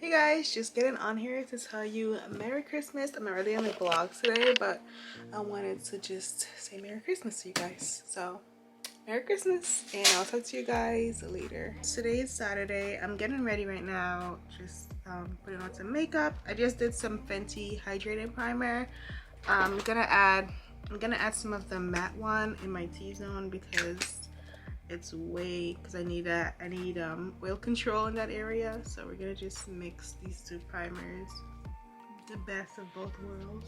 Hey guys, just getting on here to tell you Merry Christmas. I'm already on the vlog today, but I wanted to just say Merry Christmas to you guys. So Merry Christmas, and I'll talk to you guys later. Today is Saturday. I'm getting ready right now, just putting on some makeup. I just did some Fenty hydrating primer. I'm gonna add some of the matte one in my T-zone because it's because I need oil control in that area. So we're gonna just mix these two primers, the best of both worlds.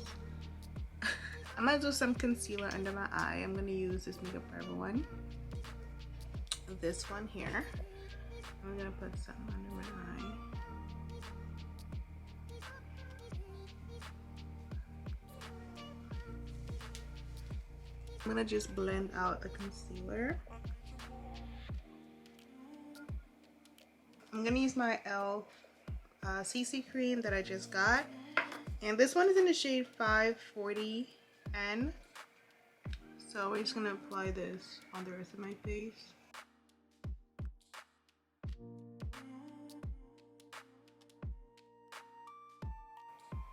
I'm gonna do some concealer under my eye. I'm gonna use this Makeup Forever one, this one here. I'm gonna put something under my eye. I'm gonna just blend out the concealer. I'm gonna use my e.l.f. CC cream that I just got, and this one is in the shade 540N. So we're just gonna apply this on the rest of my face.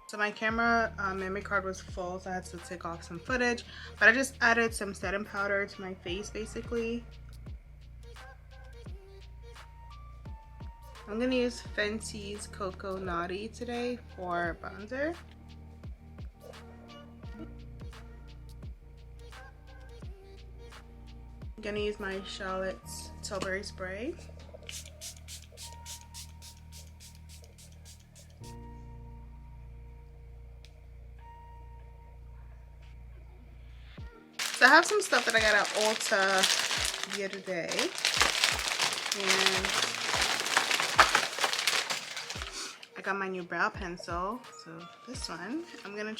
So my camera memory card was full, so I had to take off some footage, but I just added some setting powder to my face basically. I'm gonna use Fenty's Cocoa Naughty today for bronzer. I'm gonna use my Charlotte's Tilbury Spray. So I have some stuff that I got at Ulta the other day, and I got my new brow pencil. So this one, I'm gonna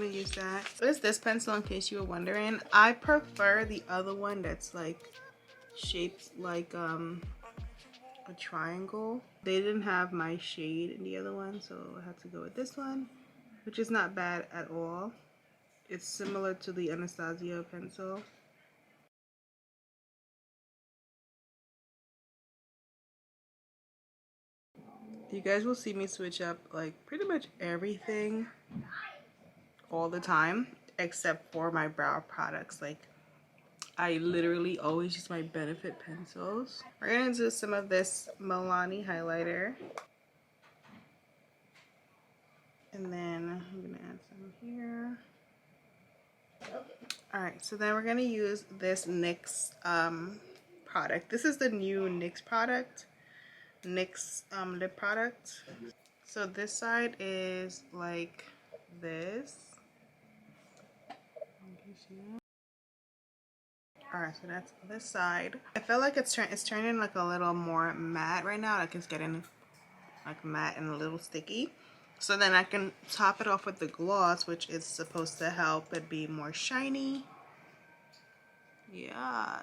use that. So it's this pencil, in case you were wondering. I prefer the other one that's like shaped like a triangle. They didn't have my shade in the other one, so I had to go with this one, which is not bad at all. It's similar to the Anastasia pencil. You guys will see me switch up like pretty much everything all the time, except for my brow products. Like, I literally always use my Benefit pencils. We're gonna do some of this Milani highlighter, and then I'm gonna add some here. Alright, so then we're gonna use this NYX product. This is the new NYX product, NYX lip product. So this side is like this. Alright, so that's this side. I feel like it's turning like a little more matte right now. Like it's getting like matte and a little sticky. So then I can top it off with the gloss, which is supposed to help it be more shiny. Yeah.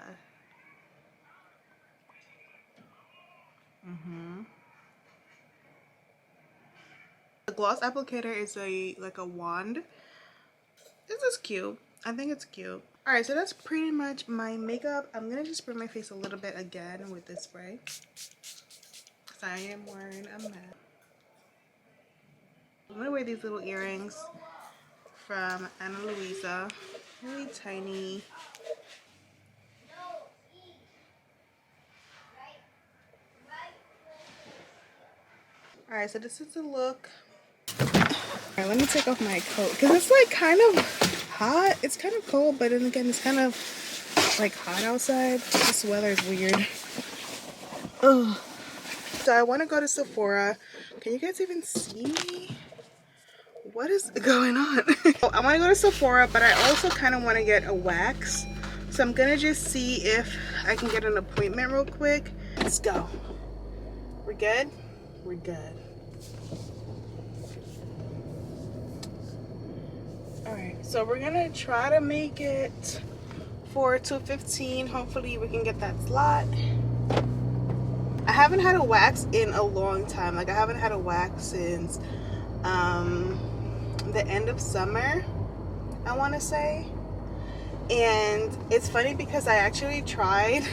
The gloss applicator is like a wand. This is cute. I think it's cute. Alright, so that's pretty much my makeup. I'm gonna just spray my face a little bit again with this spray, because I am wearing a mask. I'm gonna wear these little earrings from Ana Luisa. Really tiny. Alright, so this is the look. Alright, let me take off my coat, because it's like kind of hot. It's kind of cold, but then again, it's kind of like hot outside. This weather is weird. Ugh. So I want to go to Sephora. Can you guys even see me? What is going on? I want to go to Sephora, but I also kind of want to get a wax. So I'm gonna just see if I can get an appointment real quick. Let's go. We're good? We're good. Alright, so we're gonna try to make it for 2:15. Hopefully we can get that slot. I haven't had a wax in a long time. Like, I haven't had a wax since the end of summer, I want to say. And it's funny because I actually tried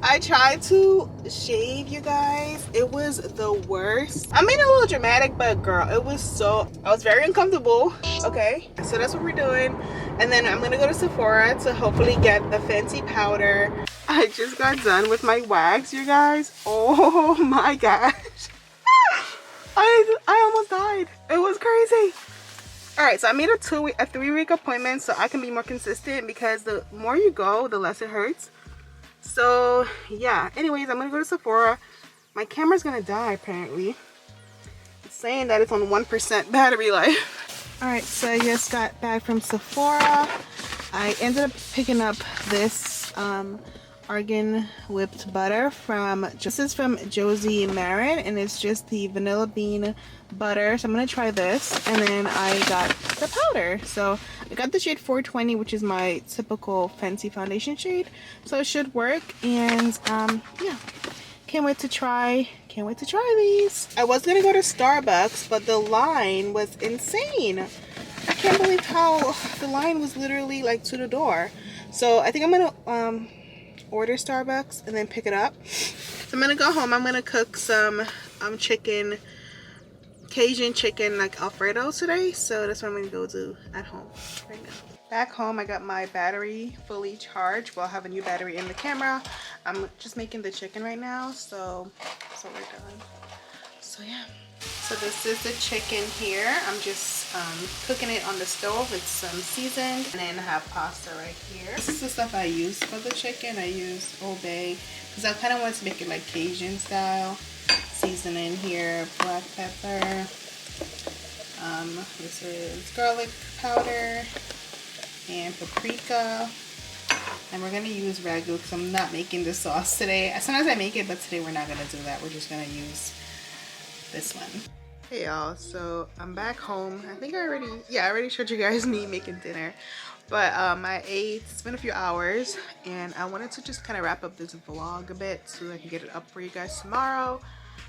I tried to shave, you guys. It was the worst. I mean, a little dramatic, but girl, it was so, I was very uncomfortable. Okay, so that's what we're doing. And then I'm gonna go to Sephora to hopefully get the Fenty powder. I just got done with my wax, you guys. Oh my gosh. I almost died. It was crazy. All right, so I made a 3-week appointment so I can be more consistent, because the more you go, the less it hurts. So yeah, anyways, I'm gonna go to Sephora. My camera's gonna die apparently. It's saying that it's on 1% battery life. All right, so I just got back from Sephora. I ended up picking up this argan whipped butter from, this is from Josie Marin, and it's just the vanilla bean butter. So I'm gonna try this. And then I got the powder. So I got the shade 420, which is my typical Fenty foundation shade, so it should work. And yeah, can't wait to try these. I was gonna go to Starbucks, but the line was insane. I can't believe how the line was literally like to the door. So I think I'm gonna order Starbucks and then pick it up. So I'm gonna go home. I'm gonna cook some chicken, Cajun chicken, like Alfredo today. So that's what I'm gonna go do at home right now. Back home, I got my battery fully charged. Well, I have a new battery in the camera. I'm just making the chicken right now, so that's what we're doing. So yeah. So this is the chicken here. I'm just cooking it on the stove. It's seasoned, and then I have pasta right here. This is the stuff I used for the chicken. I used Old Bay because I kind of wanted to make it like Cajun style. Seasoning here, black pepper. This is garlic powder and paprika. And we're gonna use ragu because I'm not making the sauce today. Sometimes I make it, but today we're not gonna do that. We're just gonna use this one. Hey y'all, so I'm back home. I think I already showed you guys me making dinner, but I ate. It's been a few hours, and I wanted to just kind of wrap up this vlog a bit so I can get it up for you guys tomorrow.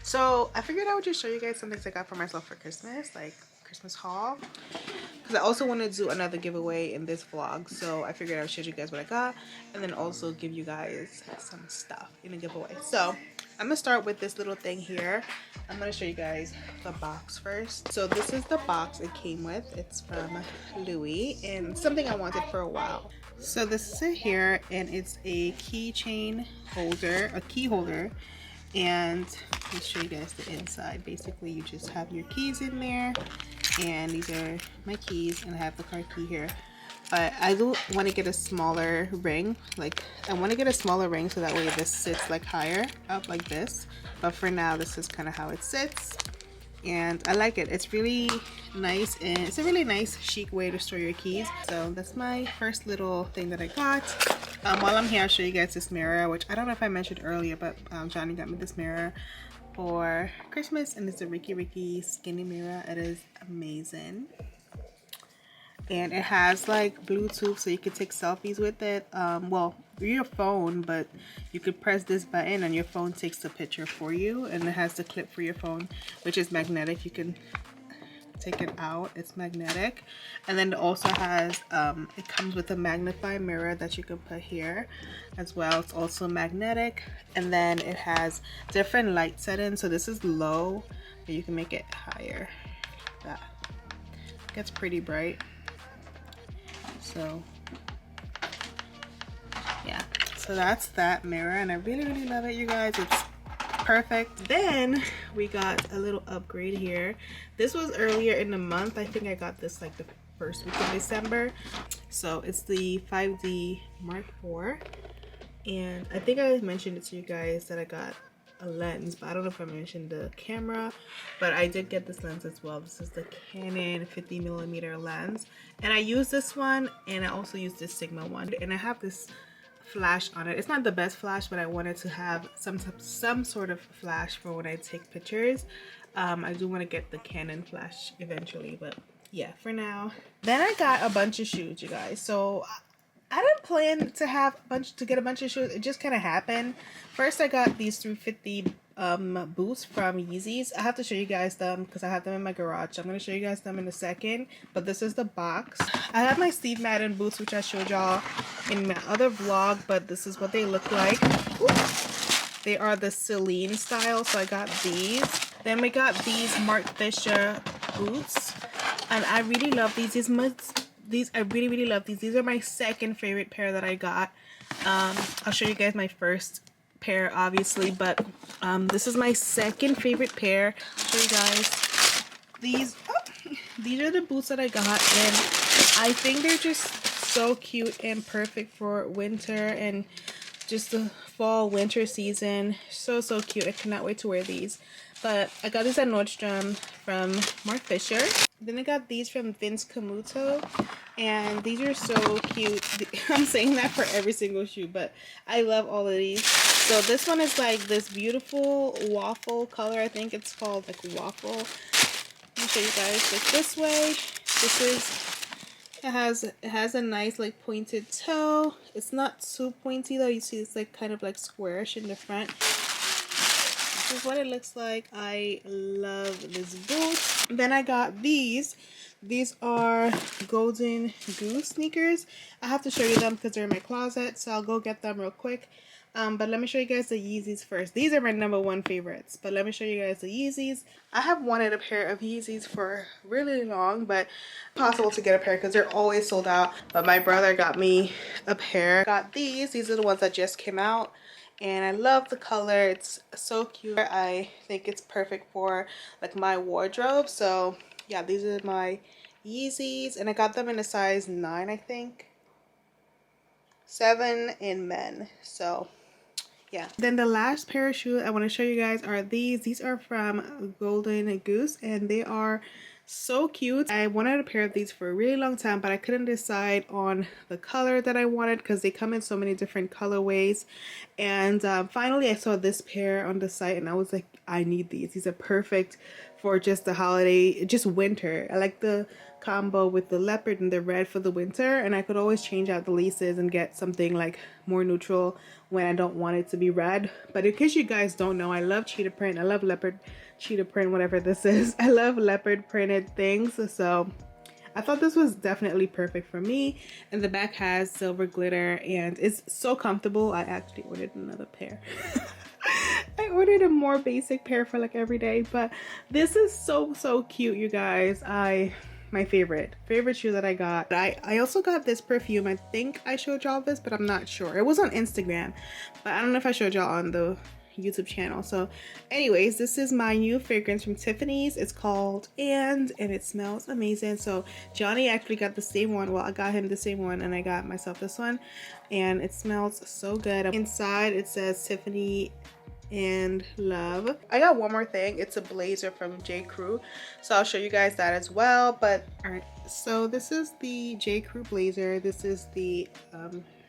So I figured I would just show you guys some things I got for myself for Christmas, like Christmas haul, because I also want to do another giveaway in this vlog. So I figured I would show you guys what I got, and then also give you guys some stuff in a giveaway. So I'm gonna start with this little thing here. I'm gonna show you guys the box first. So this is the box it came with. It's from Louis, and something I wanted for a while. So this is it here, and it's a keychain holder, a key holder. And let's show you guys the inside. Basically, you just have your keys in there, and these are my keys, and I have the car key here. But I do want to get a smaller ring. Like, I want to get a smaller ring so that way this sits like higher up like this. But for now, this is kind of how it sits. And I like it. It's really nice, and it's a really nice chic way to store your keys. So that's my first little thing that I got. While I'm here, I'll show you guys this mirror, which I don't know if I mentioned earlier, but Johnny got me this mirror for Christmas, and it's a Rikki Rikki skinny mirror. It is amazing. And it has like Bluetooth, so you could take selfies with it. Well, your phone, but you could press this button and your phone takes the picture for you. And it has the clip for your phone, which is magnetic. You can take it out. It's magnetic. And then it also has, it comes with a magnifying mirror that you can put here as well. It's also magnetic. And then it has different light settings. So this is low, but you can make it higher. That gets pretty bright. So yeah, so that's that mirror, and I really love it, you guys. It's perfect. Then we got a little upgrade here. This was earlier in the month. I think I got this like the first week of December. So it's the 5D Mark IV, and I think I mentioned it to you guys that I got a lens, but I don't know if I mentioned the camera, but I did get this lens as well. This is the Canon 50mm lens, and I use this one, and I also use this Sigma one, and I have this flash on it. It's not the best flash, but I wanted to have some sort of flash for when I take pictures. I do want to get the Canon flash eventually, but yeah, for now. Then I got a bunch of shoes, you guys. So I didn't plan to get a bunch of shoes. It just kind of happened. First, I got these 350 boots from Yeezys. I have to show you guys them because I have them in my garage. I'm going to show you guys them in a second, but this is the box. I have my Steve Madden boots, which I showed y'all in my other vlog, but this is what they look like. Ooh. They are the Celine style, so I got these. Then we got these Mark Fisher boots, and I really love these. I really love these. These are my second favorite pair that I got. I'll show you guys my first pair, obviously, but this is my second favorite pair. I'll show you guys these. These are the boots that I got, and I think they're just so cute and perfect for winter and just the fall winter season. So cute. I cannot wait to wear these. But I got these at Nordstrom from Mark Fisher. Then I got these from Vince Camuto, and these are so cute. I'm saying that for every single shoe, but I love all of these. So this one is like this beautiful waffle color. I think it's called like waffle. Let me show you guys. Like this way. This is, it has a nice like pointed toe. It's not too pointy though. You see it's like kind of like squarish in the front. This is what it looks like. I love this boot. Then I got these. These are Golden Goose sneakers. I have to show you them because they're in my closet, so I'll go get them real quick. But let me show you guys the Yeezys first. These are my #1 favorites, but let me show you guys the Yeezys. I have wanted a pair of Yeezys for really long, but impossible to get a pair because they're always sold out. But my brother got me a pair. Got these. These are the ones that just came out. And I love the color. It's so cute. I think it's perfect for like my wardrobe. So yeah, these are my Yeezys, and I got them in a size 9, I think. 7 in men. So yeah. Then the last pair of shoes I want to show you guys are these. These are from Golden Goose, and they are so cute. I wanted a pair of these for a really long time, but I couldn't decide on the color that I wanted because they come in so many different colorways. And finally I saw this pair on the site, and I was like, I need these. These are perfect for just the holiday, just winter. I like the combo with the leopard and the red for the winter, and I could always change out the laces and get something like more neutral when I don't want it to be red. But in case you guys don't know, I love cheetah print. I love leopard, cheetah print, whatever this is. I love leopard printed things, so I thought this was definitely perfect for me. And the back has silver glitter, and it's so comfortable. I actually ordered another pair. I ordered a more basic pair for like every day, but this is so cute, you guys. My favorite shoe that I got. I also got this perfume. I think I showed y'all this, but I'm not sure. It was on Instagram, but I don't know if I showed y'all on the YouTube channel. So anyways, this is my new fragrance from Tiffany's. It's called and it smells amazing. So Johnny actually got the same one. Well, I got him the same one, and I got myself this one, and it smells so good. Inside it says Tiffany and love. I got one more thing. It's a blazer from J. Crew, so I'll show you guys that as well. But all right, so this is the J. Crew blazer. This is the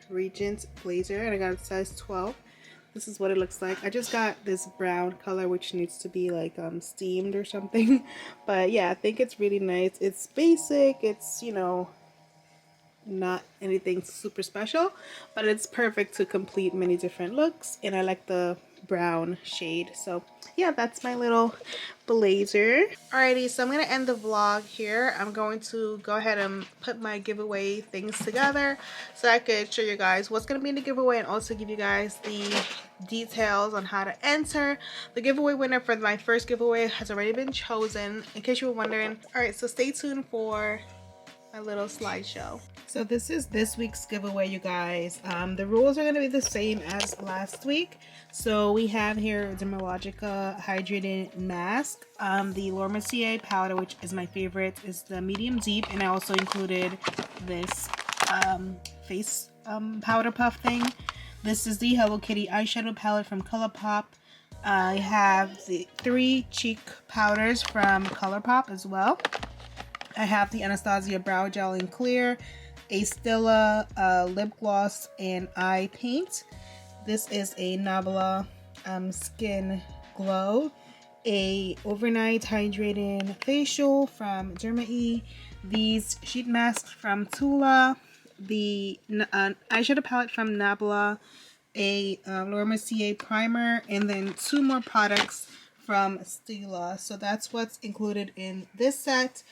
Regent blazer, and I got a size 12. This is what it looks like. I just got this brown color, which needs to be like steamed or something. But yeah, I think it's really nice. It's basic. It's, you know, not anything super special, but it's perfect to complete many different looks, and I like the brown shade. So yeah, that's my little blazer. Alrighty, so I'm gonna end the vlog here. I'm going to go ahead and put my giveaway things together so I could show you guys what's gonna be in the giveaway, and also give you guys the details on how to enter. The giveaway winner for my first giveaway has already been chosen, in case you were wondering. Alright, so stay tuned for my little slideshow. So this is this week's giveaway, you guys. The rules are going to be the same as last week. So we have here Dermalogica Hydrating Mask. The Laura Mercier powder, which is my favorite, is the medium deep, and I also included this face powder puff thing. This is the Hello Kitty eyeshadow palette from Colourpop. I have the 3 cheek powders from Colourpop as well. I have the Anastasia Brow Gel in Clear, a Stila lip gloss and eye paint. This is a Nabla Skin Glow, a overnight hydrating facial from Derma-E, these sheet masks from Tula, the eyeshadow palette from Nabla, a Laura Mercier primer, and then 2 more products from Estee. So that's what's included in this set.